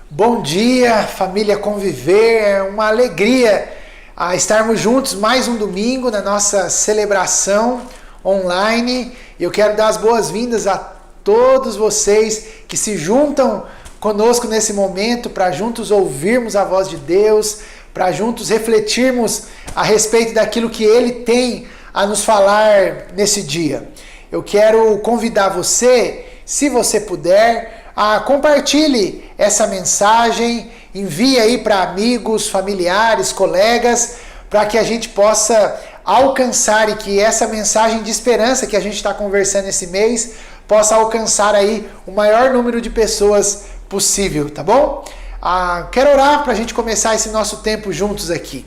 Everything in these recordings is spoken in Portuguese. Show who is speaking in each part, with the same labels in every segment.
Speaker 1: Bom dia, família Conviver, é uma alegria estarmos juntos mais um domingo na nossa celebração online. Eu quero dar as boas-vindas a todos vocês que se juntam conosco nesse momento para juntos ouvirmos a voz de Deus, para juntos refletirmos a respeito daquilo que Ele tem a nos falar nesse dia. Eu quero convidar você, se você puder, compartilhe essa mensagem, envie aí para amigos, familiares, colegas, para que a gente possa alcançar e que essa mensagem de esperança que a gente está conversando esse mês possa alcançar aí o maior número de pessoas possível, tá bom? Quero orar para a gente começar esse nosso tempo juntos aqui.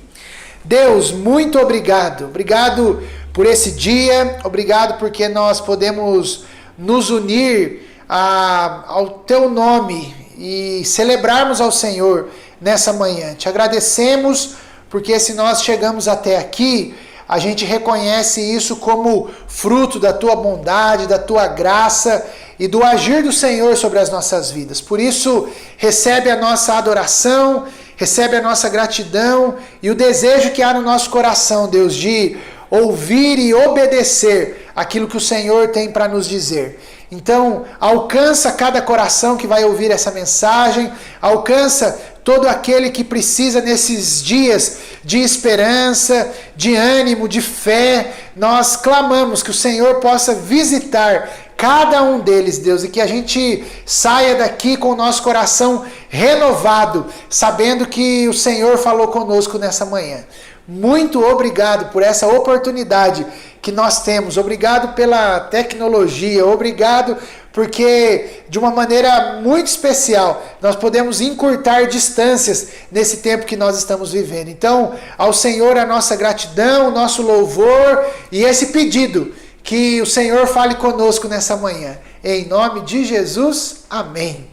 Speaker 1: Deus, muito obrigado. Obrigado por esse dia, obrigado porque nós podemos nos unir ao Teu nome e celebrarmos ao Senhor nessa manhã. Te agradecemos porque se nós chegamos até aqui, a gente reconhece isso como fruto da Tua bondade, da Tua graça e do agir do Senhor sobre as nossas vidas. Por isso, recebe a nossa adoração, recebe a nossa gratidão e o desejo que há no nosso coração, Deus, de ouvir e obedecer aquilo que o Senhor tem para nos dizer. Então, alcança cada coração que vai ouvir essa mensagem, alcança todo aquele que precisa nesses dias de esperança, de ânimo, de fé. Nós clamamos que o Senhor possa visitar cada um deles, Deus, e que a gente saia daqui com o nosso coração renovado, sabendo que o Senhor falou conosco nessa manhã. Muito obrigado por essa oportunidade que nós temos. Obrigado pela tecnologia. Obrigado porque, de uma maneira muito especial, nós podemos encurtar distâncias nesse tempo que nós estamos vivendo. Então, ao Senhor a nossa gratidão, o nosso louvor e esse pedido que o Senhor fale conosco nessa manhã. Em nome de Jesus, amém.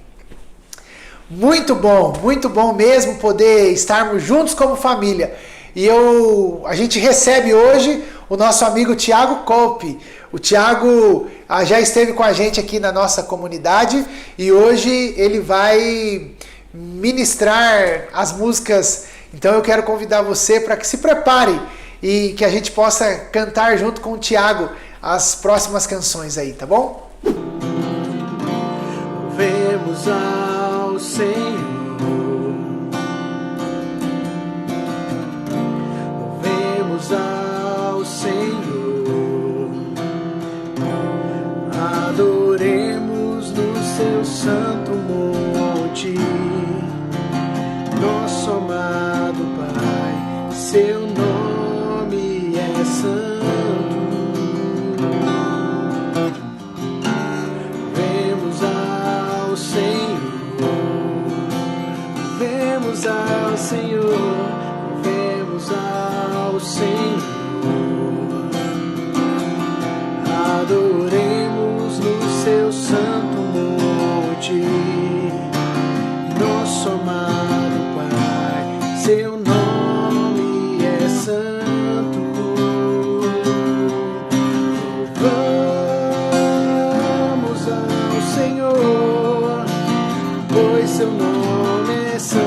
Speaker 1: Muito bom mesmo poder estarmos juntos como família. E a gente recebe hoje o nosso amigo Tiago Kolpe. O Tiago já esteve com a gente aqui na nossa comunidade e hoje ele vai ministrar as músicas. Então eu quero convidar você para que se prepare e que a gente possa cantar junto com o Tiago as próximas canções aí, tá bom?
Speaker 2: Vemos ao Senhor. Ao Senhor, adoremos no seu santo monte, nosso amado Pai, seu nome é santo. Vemos ao Senhor, vemos ao Senhor, vemos ao Senhor, adoremos no seu santo monte, nosso amado Pai, seu nome é santo. Vamos ao Senhor, pois seu nome é santo.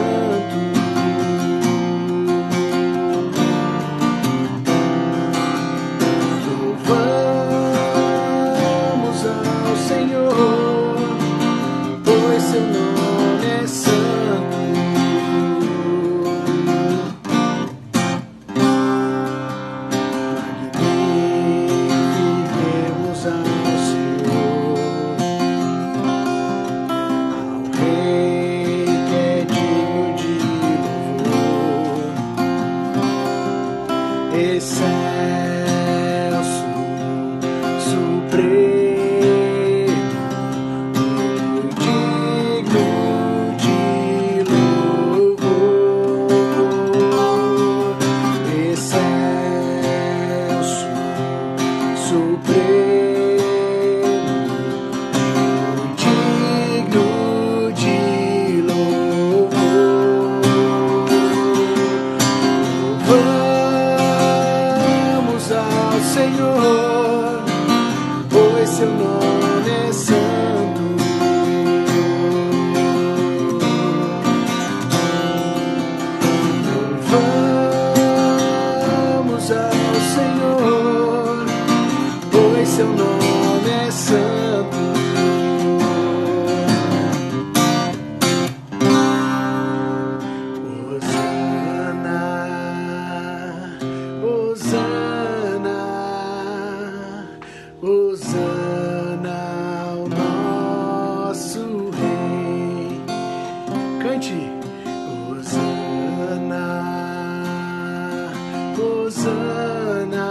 Speaker 2: Hosana,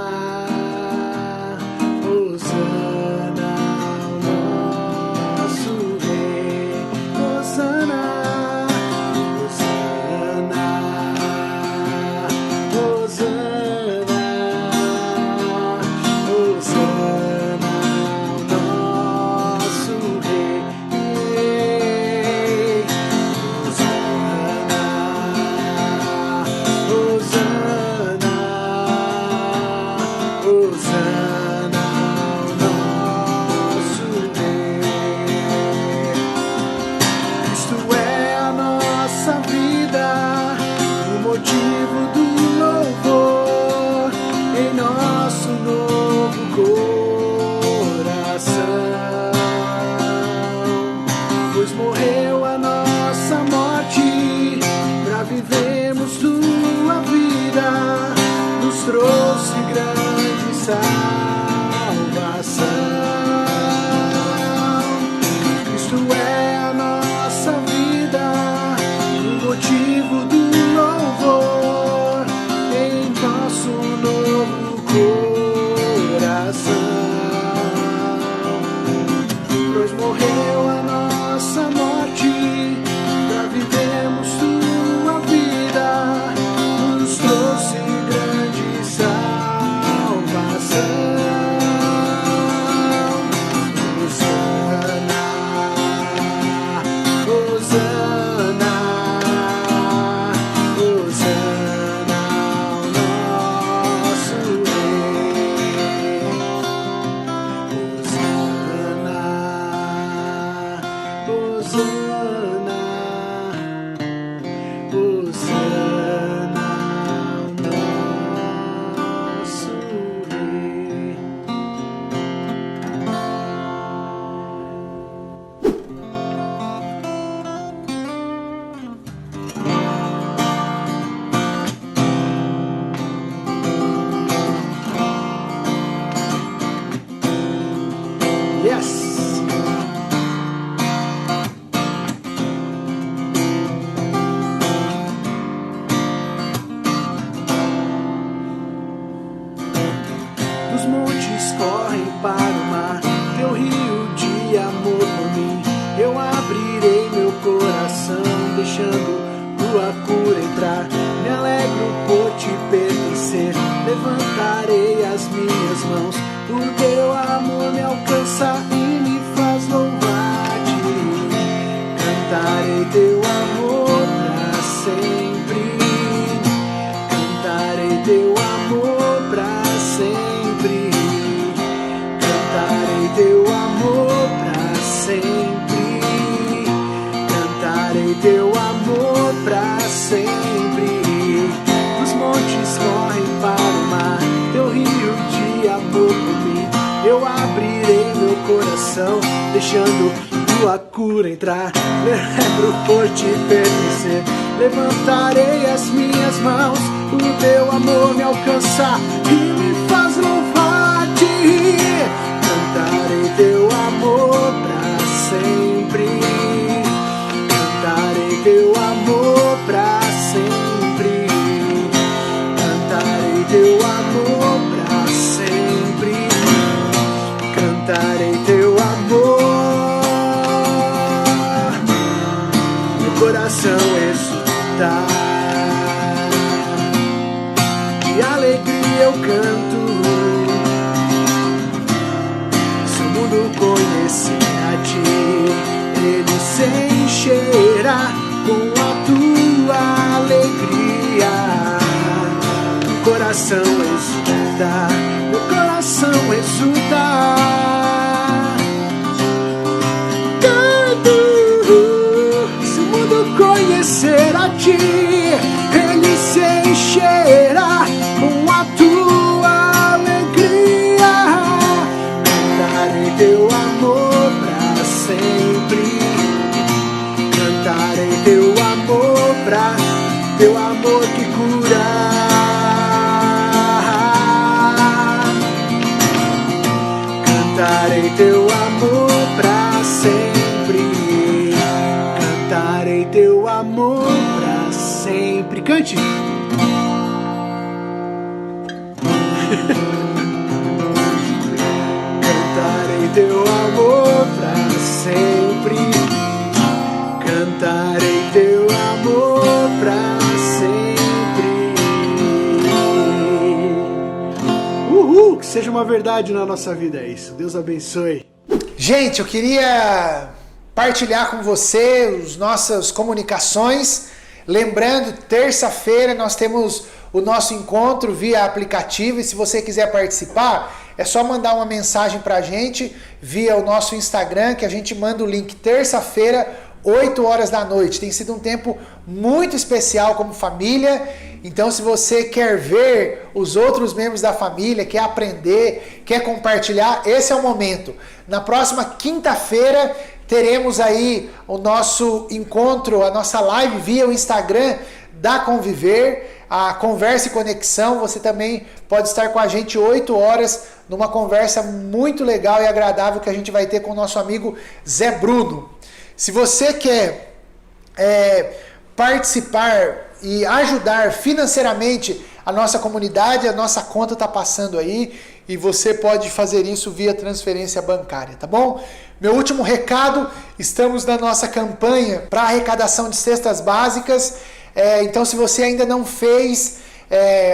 Speaker 2: Hosana ao nosso Rei. Hosana, Hosana, Hosana, Hosana ao nosso Rei. Hosana, Hosana, Hosana ao nosso Rei. Cristo é a nossa vida, o motivo do louvor em nosso novo coração. Pois morreu a nossa morte, pra vivermos tua vida, nos trouxe grande salvação. Cristo é a nossa vida, o motivo do louvor em nosso novo coração. Pois morreu a nossa morte, pra vivermos tua vida, nos trouxe grande salvação. Hosana, Hosana, Hosana ao nosso Rei. Hosana, Hosana, Hosana ao nosso Rei. Yes! Os montes correm para o mar, teu rio de amor por mim. Eu abrirei meu coração, deixando tua cura entrar. Me alegro por te pertencer, levantarei as minhas mãos. O teu amor me alcança e me faz louvar-te. Cantarei teu amor pra sempre. Cantarei teu amor pra sempre. Cantarei teu amor pra sempre. Cantarei teu amor pra sempre. Os montes correm para o mar, teu rio de amor por mim. Eu abrirei meu coração, deixando tua cura entrar. Me lembro por te pertencer, levantarei as minhas mãos. O teu amor me alcança e me faz louvar-te. Cantarei teu amor pra sempre. Cantarei teu amor pra sempre. Cantarei teu amor pra sempre. Cantarei teu amor. Meu coração exultar, de alegria eu canto. Se o mundo conhecer a ti, ele se encherá com a tua alegria. Meu coração exultar, meu coração exultar. Canto, se o mundo conhecer a ti, ele se encherá com a tua alegria. Cantarei teu amor pra sempre. Cantarei teu amor pra teu amor que cura. Cantarei teu amor pra sempre. Cantarei teu amor pra sempre. Cante! seja uma verdade na nossa vida isso. Deus abençoe.
Speaker 1: Gente, eu queria partilhar com você as nossas comunicações. Lembrando, terça-feira nós temos o nosso encontro via aplicativo, e se você quiser participar, é só mandar uma mensagem pra gente via o nosso Instagram, que a gente manda o link terça-feira, 8 horas da noite. Tem sido um tempo muito especial como família, então se você quer ver os outros membros da família, quer aprender, quer compartilhar, esse é o momento. Na próxima quinta-feira teremos aí o nosso encontro, a nossa live via o Instagram da Conviver, a Conversa e Conexão. Você também pode estar com a gente 8 horas numa conversa muito legal e agradável que a gente vai ter com o nosso amigo Zé Bruno. Se você quer participar e ajudar financeiramente a nossa comunidade, a nossa conta está passando aí e você pode fazer isso via transferência bancária, tá bom? Meu último recado, estamos na nossa campanha para arrecadação de cestas básicas. Então, se você ainda não fez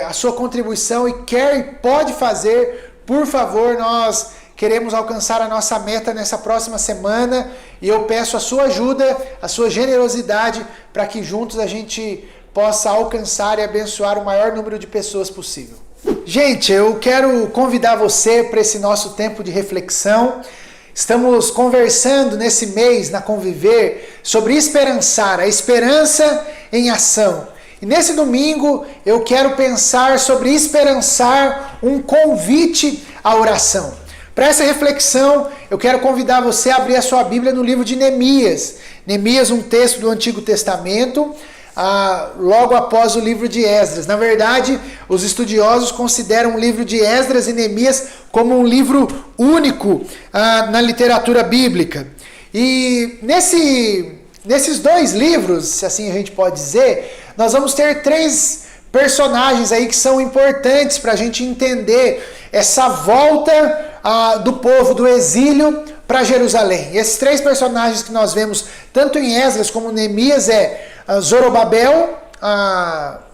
Speaker 1: a sua contribuição e quer e pode fazer, por favor, nós queremos alcançar a nossa meta nessa próxima semana e eu peço a sua ajuda, a sua generosidade, para que juntos a gente possa alcançar e abençoar o maior número de pessoas possível. Gente, eu quero convidar você para esse nosso tempo de reflexão. Estamos conversando nesse mês na Conviver sobre esperançar, a esperança em ação. E nesse domingo eu quero pensar sobre esperançar um convite à oração. Para essa reflexão eu quero convidar você a abrir a sua Bíblia no livro de Neemias. Neemias, um texto do Antigo Testamento, logo após o livro de Esdras. Na verdade, os estudiosos consideram o livro de Esdras e Neemias como um livro único na literatura bíblica. E nesses dois livros, se assim a gente pode dizer, nós vamos ter 3 personagens aí que são importantes para a gente entender essa volta do povo do exílio para Jerusalém. E esses 3 personagens que nós vemos tanto em Esdras como em Neemias Zorobabel,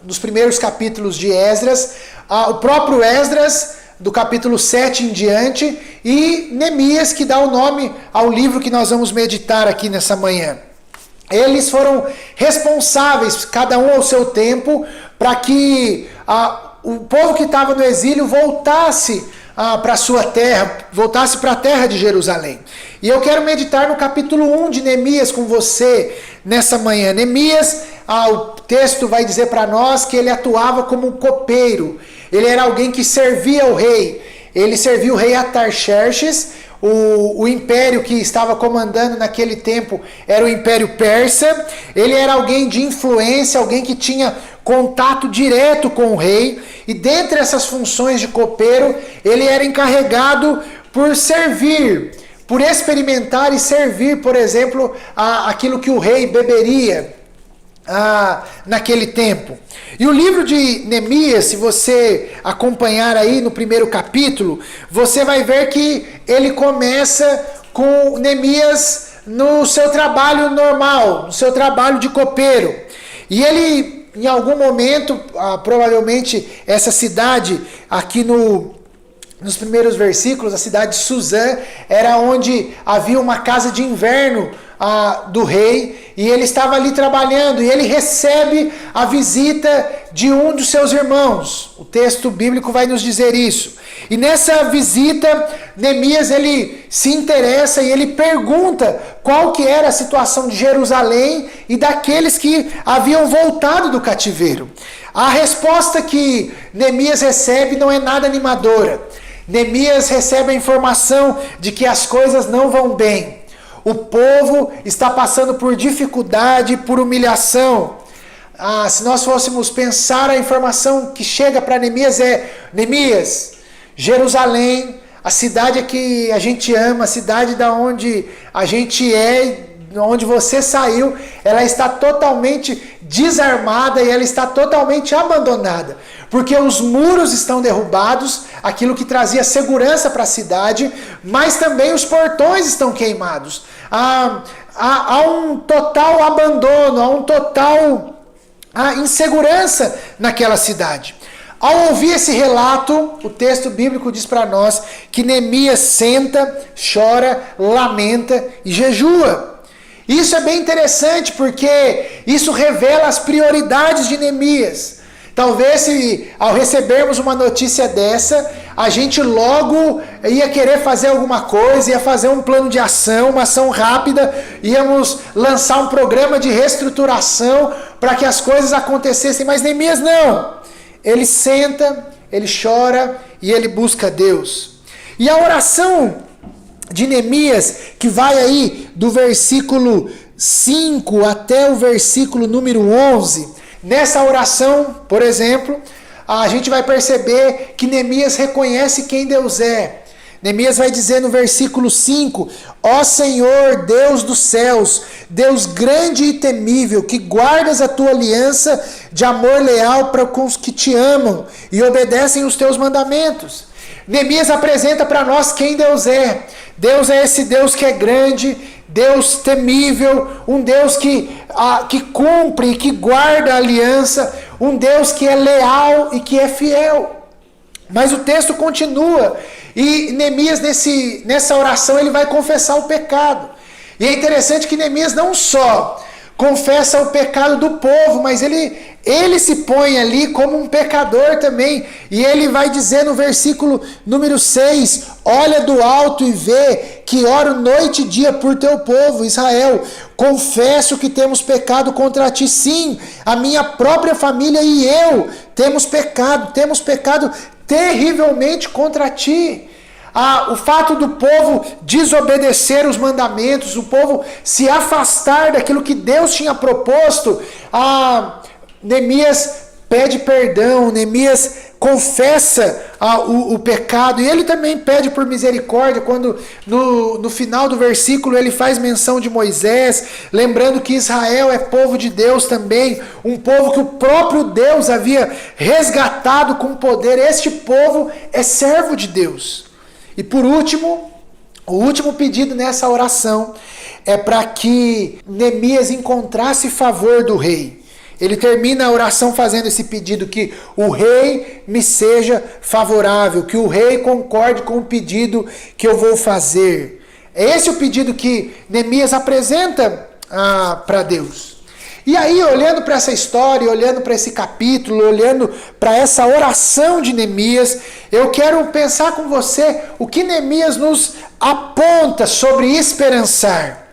Speaker 1: nos primeiros capítulos de Esdras, o próprio Esdras, do capítulo 7 em diante, e Neemias, que dá o nome ao livro que nós vamos meditar aqui nessa manhã. Eles foram responsáveis, cada um ao seu tempo, para que o povo que estava no exílio voltasse para a sua terra, voltasse para a terra de Jerusalém. E eu quero meditar no capítulo 1 de Neemias com você nessa manhã. Neemias, o texto vai dizer para nós que ele atuava como um copeiro. Ele era alguém que servia ao rei. Ele servia o rei Artaxerxes. O império que estava comandando naquele tempo era o Império Persa. Ele era alguém de influência, alguém que tinha contato direto com o rei. E dentre essas funções de copeiro, ele era encarregado por servir, por experimentar e servir, por exemplo, aquilo que o rei beberia naquele tempo. E o livro de Neemias, se você acompanhar aí no primeiro capítulo, você vai ver que ele começa com Neemias no seu trabalho normal, no seu trabalho de copeiro. E ele, em algum momento, provavelmente essa cidade aqui nos primeiros versículos, a cidade de Suzã, era onde havia uma casa de inverno do rei, e ele estava ali trabalhando, e ele recebe a visita de um dos seus irmãos. O texto bíblico vai nos dizer isso. E nessa visita, Neemias, ele se interessa e ele pergunta qual que era a situação de Jerusalém e daqueles que haviam voltado do cativeiro. A resposta que Neemias recebe não é nada animadora. Neemias recebe a informação de que as coisas não vão bem. O povo está passando por dificuldade, por humilhação. Se nós fôssemos pensar, a informação que chega para Neemias Neemias, Jerusalém, a cidade que a gente ama, a cidade da onde a gente onde você saiu, ela está totalmente desarmada e ela está totalmente abandonada. Porque os muros estão derrubados, aquilo que trazia segurança para a cidade, mas também os portões estão queimados. Há um total abandono, há um total insegurança naquela cidade. Ao ouvir esse relato, o texto bíblico diz para nós que Neemias senta, chora, lamenta e jejua. Isso é bem interessante porque isso revela as prioridades de Neemias. Talvez se ao recebermos uma notícia dessa, a gente logo ia querer fazer alguma coisa, ia fazer um plano de ação, uma ação rápida, íamos lançar um programa de reestruturação para que as coisas acontecessem, mas Neemias não. Ele senta, ele chora e ele busca Deus. E a oração de Neemias, que vai aí do versículo 5 até o versículo número 11, nessa oração, por exemplo, a gente vai perceber que Neemias reconhece quem Deus é. Neemias vai dizer no versículo 5: Ó Senhor, Deus dos céus, Deus grande e temível, que guardas a tua aliança de amor leal para com os que te amam e obedecem os teus mandamentos. Neemias apresenta para nós quem Deus é. Deus é esse Deus que é grande, Deus temível, um Deus que cumpre e que guarda a aliança, um Deus que é leal e que é fiel. Mas o texto continua e Neemias nessa oração ele vai confessar o pecado. E é interessante que Neemias não só confessa o pecado do povo, mas ele se põe ali como um pecador também. E ele vai dizer no versículo número 6, olha do alto e vê que oro noite e dia por teu povo, Israel. Confesso que temos pecado contra ti, sim, a minha própria família e eu temos pecado terrivelmente contra ti. O fato do povo desobedecer os mandamentos, o povo se afastar daquilo que Deus tinha proposto, Neemias pede perdão, Neemias confessa o pecado, e ele também pede por misericórdia, quando no final do versículo ele faz menção de Moisés, lembrando que Israel é povo de Deus também, um povo que o próprio Deus havia resgatado com poder. Este povo é servo de Deus. E por último, o último pedido nessa oração é para que Neemias encontrasse favor do rei. Ele termina a oração fazendo esse pedido, que o rei me seja favorável, que o rei concorde com o pedido que eu vou fazer. É esse o pedido que Neemias apresenta para Deus. E aí, olhando para essa história, olhando para esse capítulo, olhando para essa oração de Neemias, eu quero pensar com você o que Neemias nos aponta sobre esperançar.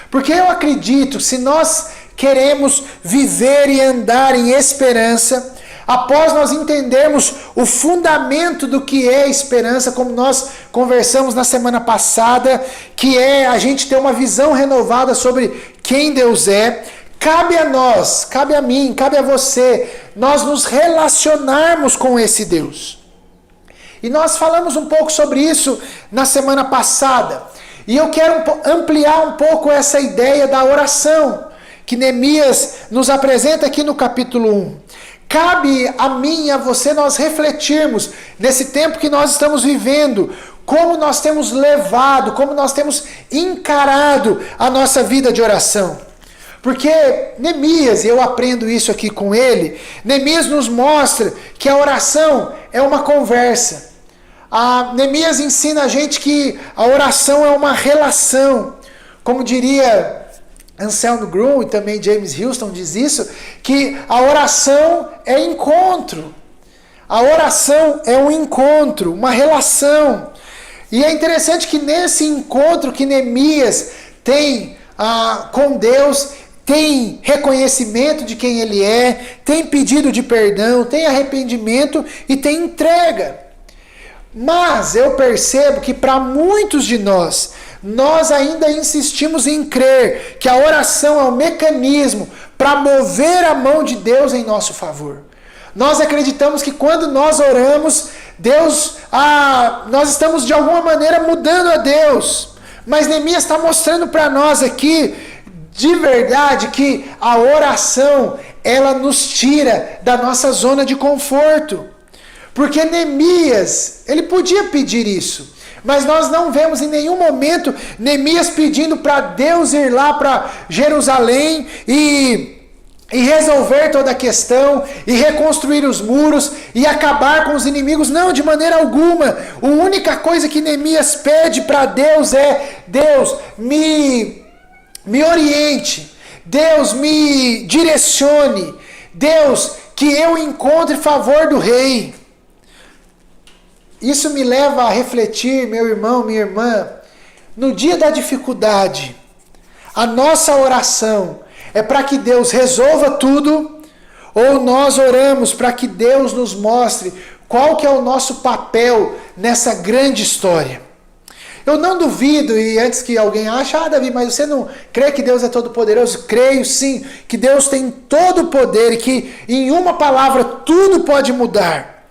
Speaker 1: Porque eu acredito, se nós queremos viver e andar em esperança, após nós entendermos o fundamento do que é esperança, como nós conversamos na semana passada, que é a gente ter uma visão renovada sobre quem Deus é, cabe a nós, cabe a mim, cabe a você, nós nos relacionarmos com esse Deus. E nós falamos um pouco sobre isso na semana passada. E eu quero ampliar um pouco essa ideia da oração, que Neemias nos apresenta aqui no capítulo 1. Cabe a mim e a você nós refletirmos nesse tempo que nós estamos vivendo, como nós temos levado, como nós temos encarado a nossa vida de oração. Porque Neemias, e eu aprendo isso aqui com ele, Neemias nos mostra que a oração é uma conversa. Neemias ensina a gente que a oração é uma relação. Como diria Anselmo Grum e também James Houston diz isso, que a oração é encontro. A oração é um encontro, uma relação. E é interessante que nesse encontro que Neemias tem com Deus, tem reconhecimento de quem ele é, tem pedido de perdão, tem arrependimento e tem entrega. Mas eu percebo que para muitos de nós ainda insistimos em crer que a oração é um mecanismo para mover a mão de Deus em nosso favor. Nós acreditamos que quando nós oramos, nós estamos de alguma maneira mudando a Deus. Mas Neemias está mostrando para nós aqui, de verdade, que a oração, ela nos tira da nossa zona de conforto. Porque Neemias, ele podia pedir isso, mas nós não vemos em nenhum momento Neemias pedindo para Deus ir lá para Jerusalém e e resolver toda a questão, e reconstruir os muros, e acabar com os inimigos. Não, de maneira alguma. A única coisa que Neemias pede para Deus é: Deus, me oriente, Deus, me direcione, Deus, que eu encontre favor do rei. Isso me leva a refletir, meu irmão, minha irmã, no dia da dificuldade, a nossa oração é para que Deus resolva tudo, ou nós oramos para que Deus nos mostre qual que é o nosso papel nessa grande história? Eu não duvido, e antes que alguém ache, Davi, mas você não crê que Deus é todo poderoso? Creio sim, que Deus tem todo o poder e que em uma palavra tudo pode mudar.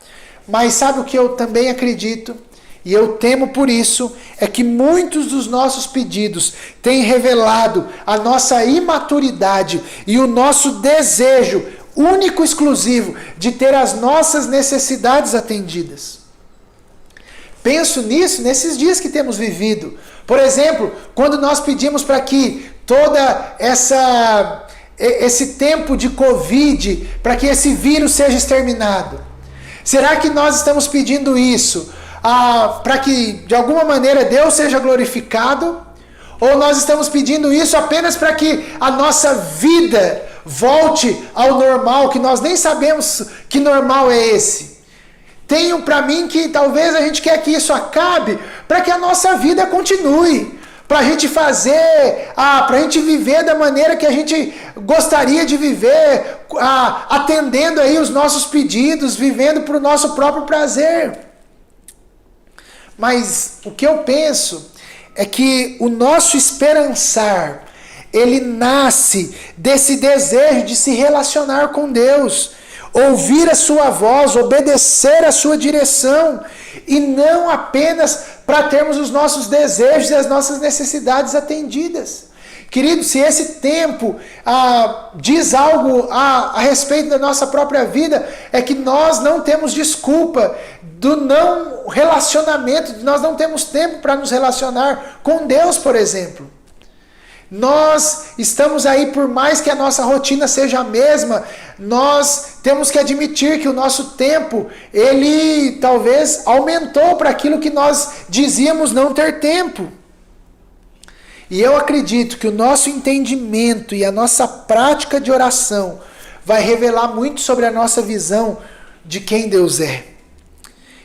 Speaker 1: Mas sabe o que eu também acredito? E eu temo por isso, é que muitos dos nossos pedidos têm revelado a nossa imaturidade e o nosso desejo único e exclusivo de ter as nossas necessidades atendidas. Penso nisso nesses dias que temos vivido. Por exemplo, quando nós pedimos para que toda esse tempo de Covid, para que esse vírus seja exterminado. Será que nós estamos pedindo isso para que de alguma maneira Deus seja glorificado? Ou nós estamos pedindo isso apenas para que a nossa vida volte ao normal, que nós nem sabemos que normal é esse? Tenho para mim que talvez a gente quer que isso acabe para que a nossa vida continue, para a gente fazer, para a gente viver da maneira que a gente gostaria de viver, atendendo aí os nossos pedidos, vivendo para o nosso próprio prazer. Mas o que eu penso é que o nosso esperançar, ele nasce desse desejo de se relacionar com Deus, ouvir a sua voz, obedecer a sua direção, e não apenas para termos os nossos desejos e as nossas necessidades atendidas. Querido, se esse tempo diz algo a respeito da nossa própria vida, é que nós não temos desculpa do não relacionamento, nós não temos tempo para nos relacionar com Deus, por exemplo. Nós estamos aí, por mais que a nossa rotina seja a mesma, nós temos que admitir que o nosso tempo, ele talvez aumentou para aquilo que nós dizíamos não ter tempo. E eu acredito que o nosso entendimento e a nossa prática de oração vai revelar muito sobre a nossa visão de quem Deus é.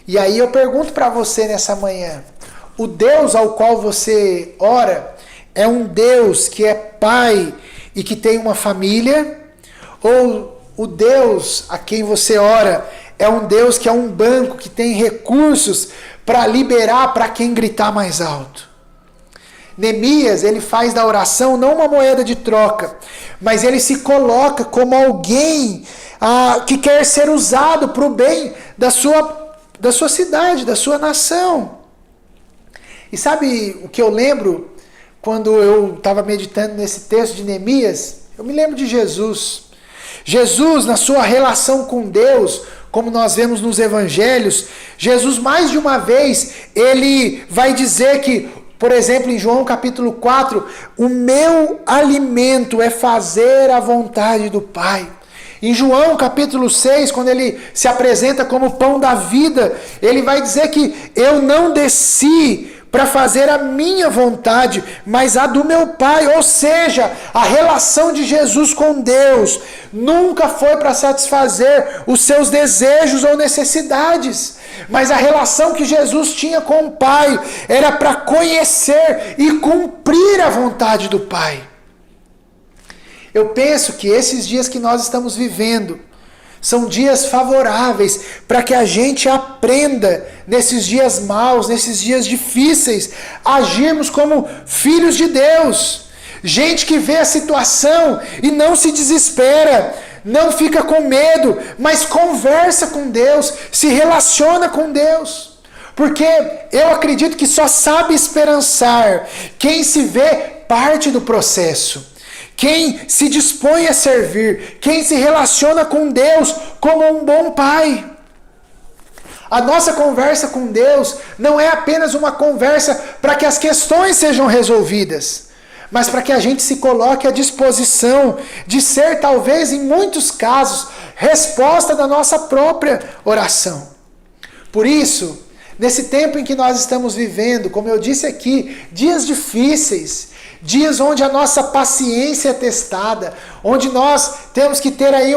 Speaker 1: E aí eu pergunto para você nessa manhã, o Deus ao qual você ora é um Deus que é pai e que tem uma família? Ou o Deus a quem você ora é um Deus que é um banco, que tem recursos para liberar para quem gritar mais alto? Neemias, ele faz da oração não uma moeda de troca, mas ele se coloca como alguém que quer ser usado para o bem da sua cidade, da sua nação. E sabe o que eu lembro quando eu estava meditando nesse texto de Neemias? Eu me lembro de Jesus. Jesus, na sua relação com Deus, como nós vemos nos evangelhos, Jesus mais de uma vez, ele vai dizer que, por exemplo, em João capítulo 4, o meu alimento é fazer a vontade do Pai. Em João capítulo 6, quando ele se apresenta como pão da vida, ele vai dizer que eu não desci para fazer a minha vontade, mas a do meu Pai. Ou seja, a relação de Jesus com Deus nunca foi para satisfazer os seus desejos ou necessidades, mas a relação que Jesus tinha com o Pai era para conhecer e cumprir a vontade do Pai. Eu penso que esses dias que nós estamos vivendo são dias favoráveis para que a gente aprenda, nesses dias maus, nesses dias difíceis, agirmos como filhos de Deus. Gente que vê a situação e não se desespera, não fica com medo, mas conversa com Deus, se relaciona com Deus. Porque eu acredito que só sabe esperançar quem se vê parte do processo. Quem se dispõe a servir, quem se relaciona com Deus como um bom pai. A nossa conversa com Deus não é apenas uma conversa para que as questões sejam resolvidas, mas para que a gente se coloque à disposição de ser, talvez, em muitos casos, resposta da nossa própria oração. Por isso, nesse tempo em que nós estamos vivendo, como eu disse aqui, dias difíceis, dias onde a nossa paciência é testada, onde nós temos que ter aí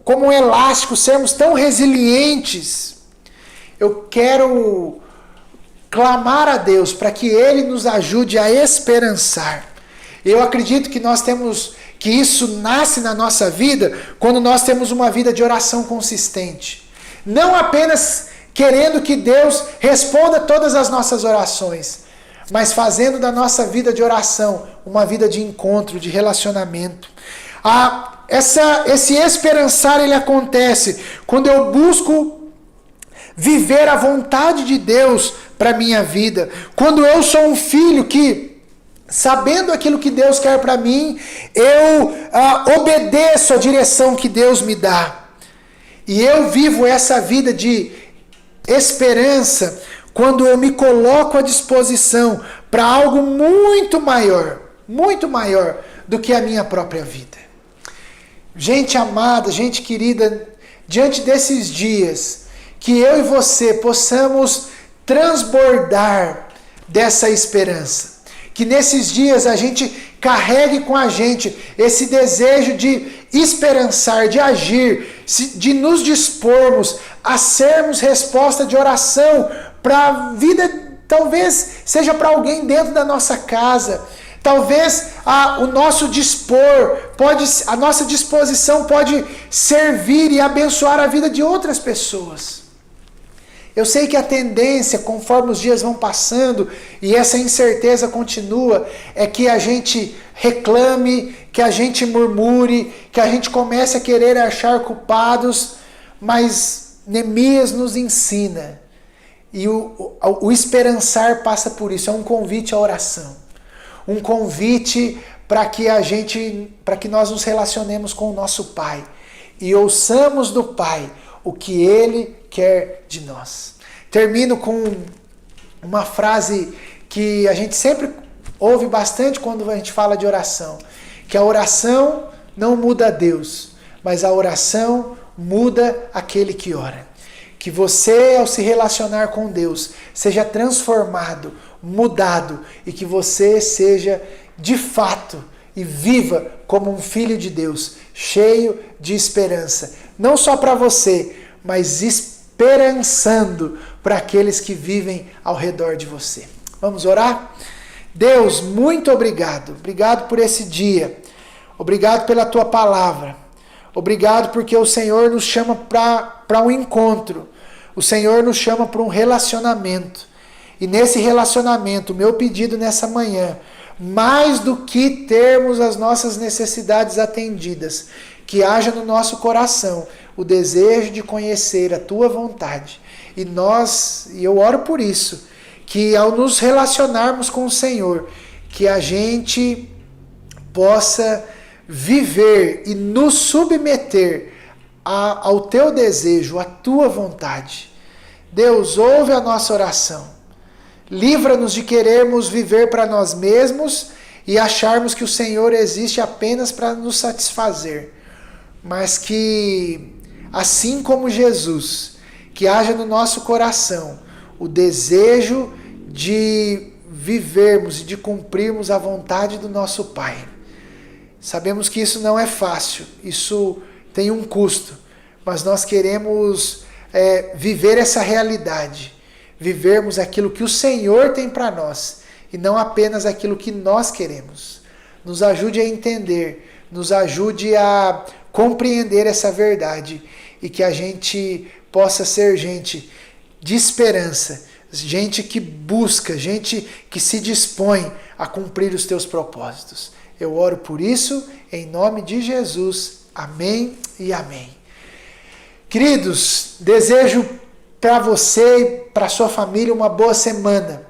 Speaker 1: como um elástico, sermos tão resilientes. Eu quero clamar a Deus para que Ele nos ajude a esperançar. Eu acredito que que isso nasce na nossa vida quando nós temos uma vida de oração consistente. Não apenas querendo que Deus responda todas as nossas orações, mas fazendo da nossa vida de oração uma vida de encontro, de relacionamento. Esse esperançar, ele acontece quando eu busco viver a vontade de Deus para a minha vida. Quando eu sou um filho que, sabendo aquilo que Deus quer para mim, eu obedeço a direção que Deus me dá. E eu vivo essa vida de esperança quando eu me coloco à disposição para algo muito maior do que a minha própria vida. Gente amada, gente querida, diante desses dias, que eu e você possamos transbordar dessa esperança. Que nesses dias a gente carregue com a gente esse desejo de esperançar, de agir, de nos dispormos a sermos resposta de oração para a vida, talvez seja para alguém dentro da nossa casa. Talvez o nosso a nossa disposição pode servir e abençoar a vida de outras pessoas. Eu sei que a tendência, conforme os dias vão passando e essa incerteza continua, é que a gente reclame, que a gente murmure, que a gente comece a querer achar culpados, mas Neemias nos ensina, e o esperançar passa por isso, é um convite à oração, um convite para que nós nos relacionemos com o nosso Pai e ouçamos do Pai o que Ele quer de nós. Termino com uma frase que a gente sempre ouve bastante quando a gente fala de oração, que a oração não muda Deus, mas a oração muda aquele que ora. Que você, ao se relacionar com Deus, seja transformado, mudado, e que você seja de fato e viva como um filho de Deus, cheio de esperança, não só para você, mas esperançando para aqueles que vivem ao redor de você. Vamos orar? Deus, muito obrigado. Obrigado por esse dia. Obrigado pela tua palavra. Obrigado porque o Senhor nos chama para um encontro. O Senhor nos chama para um relacionamento. E nesse relacionamento, o meu pedido nessa manhã, mais do que termos as nossas necessidades atendidas, que haja no nosso coração o desejo de conhecer a tua vontade. E eu oro por isso, que ao nos relacionarmos com o Senhor, que a gente possa viver e nos submeter ao teu desejo, à tua vontade. Deus, ouve a nossa oração. Livra-nos de querermos viver para nós mesmos e acharmos que o Senhor existe apenas para nos satisfazer. Mas que, assim como Jesus, que haja no nosso coração o desejo de vivermos e de cumprirmos a vontade do nosso Pai. Sabemos que isso não é fácil, isso tem um custo, mas nós queremos viver essa realidade, vivermos aquilo que o Senhor tem para nós e não apenas aquilo que nós queremos. Nos ajude a entender, nos ajude a compreender essa verdade e que a gente possa ser gente de esperança, gente que busca, gente que se dispõe a cumprir os teus propósitos. Eu oro por isso, em nome de Jesus. Amém e amém. Queridos, desejo para você e para sua família uma boa semana.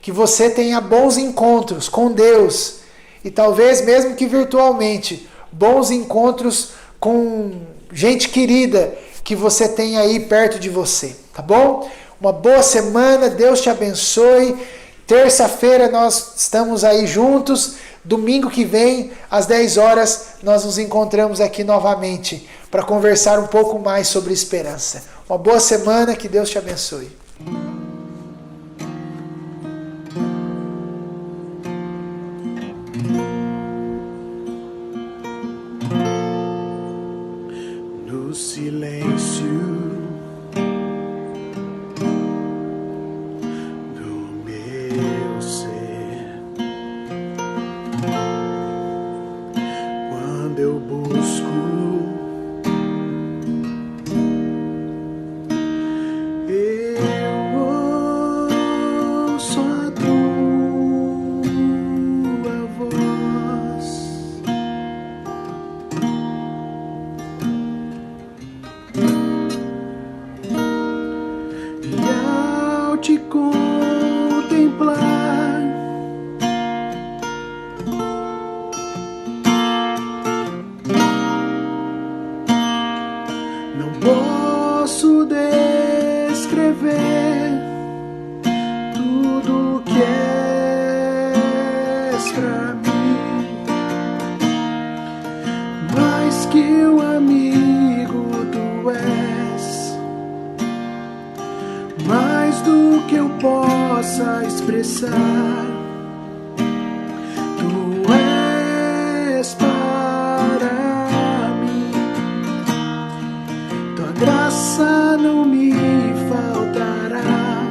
Speaker 1: Que você tenha bons encontros com Deus e talvez mesmo que virtualmente, bons encontros com gente querida que você tem aí perto de você, tá bom? Uma boa semana, Deus te abençoe, Terça-feira nós estamos aí juntos. Domingo que vem, às 10 horas, nós nos encontramos aqui novamente para conversar um pouco mais sobre esperança. Uma boa semana, que Deus te abençoe.
Speaker 2: No silêncio do meu ser, quando eu busco, eu ouço a tua voz. E ao te contemplar, não posso descrever tudo que és pra mim, mais que um amigo tu és, mais do que eu possa expressar. Tu és para mim, tua graça não me faltará,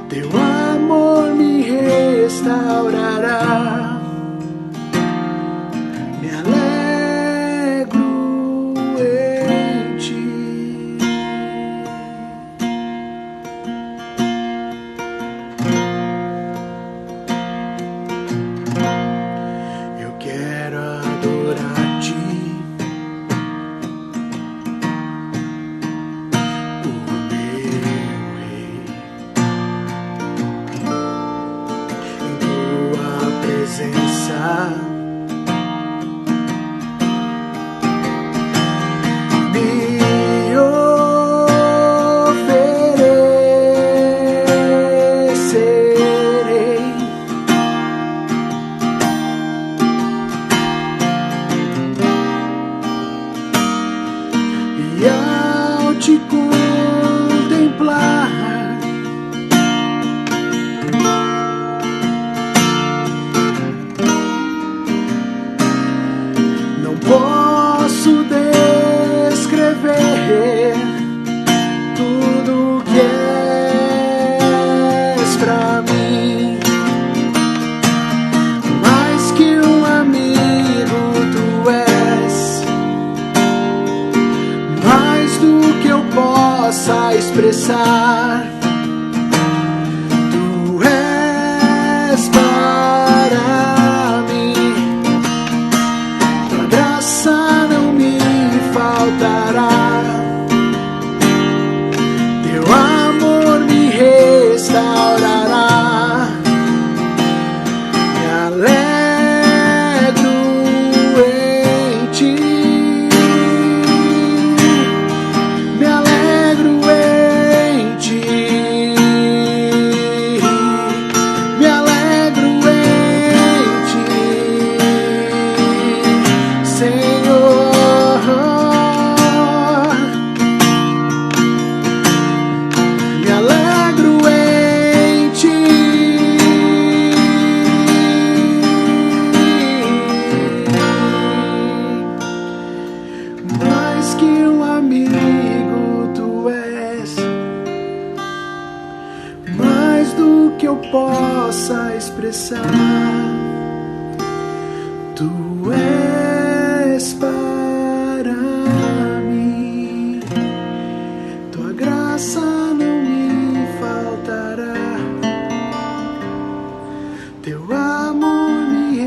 Speaker 2: teu amor me restaurará. Me alegro em ti. Eu quero adorar-te, o meu Rei, em tua presença. Me oferecerei e ao te contemplar, não posso descrever tudo que és pra mim, mais que um amigo tu és, mais do que eu possa expressar. Tu és para mim, tua graça não me faltará, teu amor me restaurará. Me alegro em ti, me alegro em ti, me alegro em ti, Senhor. Me alegro em ti. Mais que um amigo tu és, mais do que eu possa expressar. Tu és para mim, tua graça não me faltará, teu amor me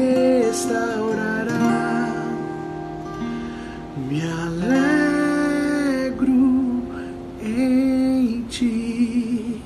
Speaker 2: restaurará. Me alegro em ti.